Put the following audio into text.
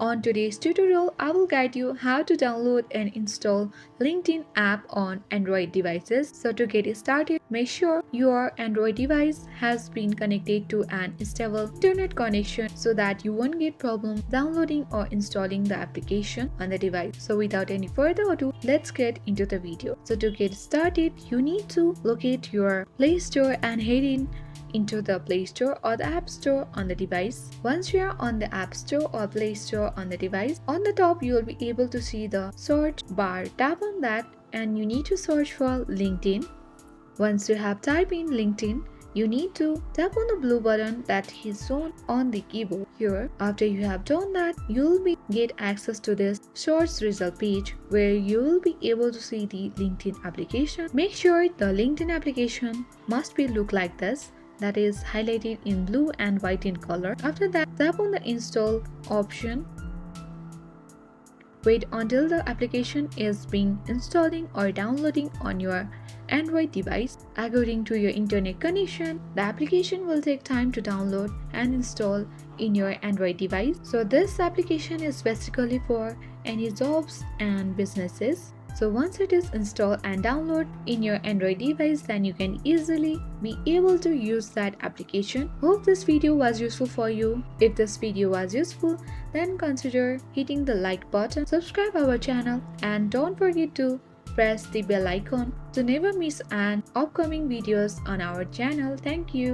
On today's tutorial, I will guide you how to download and install LinkedIn app on Android devices. So to get started, make sure your Android device has been connected to an stable internet connection so that you won't get problem downloading or installing the application on the device. So without any further ado, let's get into the video. So to get started, you need to locate your Play Store and head into the Play Store or the App Store on the device. Once you are on the App Store or Play Store on the device, on the top you will be able to see the search bar. Tap on that and you need to search for LinkedIn. Once you have typed in LinkedIn, you need to tap on the blue button that is shown on the keyboard here. After you have done that, you will get access to this search result page where you will be able to see the LinkedIn application. Make sure the LinkedIn application must be look like this, that is highlighted in blue and white in color. After that, tap on the install option. Wait until the application is being installing or downloading on your Android device. According to your internet connection, the application will take time to download and install in your Android device. So this application is basically for any jobs and businesses. So once it is installed and download in your Android device, then you can easily be able to use that application. Hope this video was useful for you. If this video was useful, then consider hitting the like button, subscribe our channel, and don't forget to press the bell icon to never miss an upcoming videos on our channel. Thank you.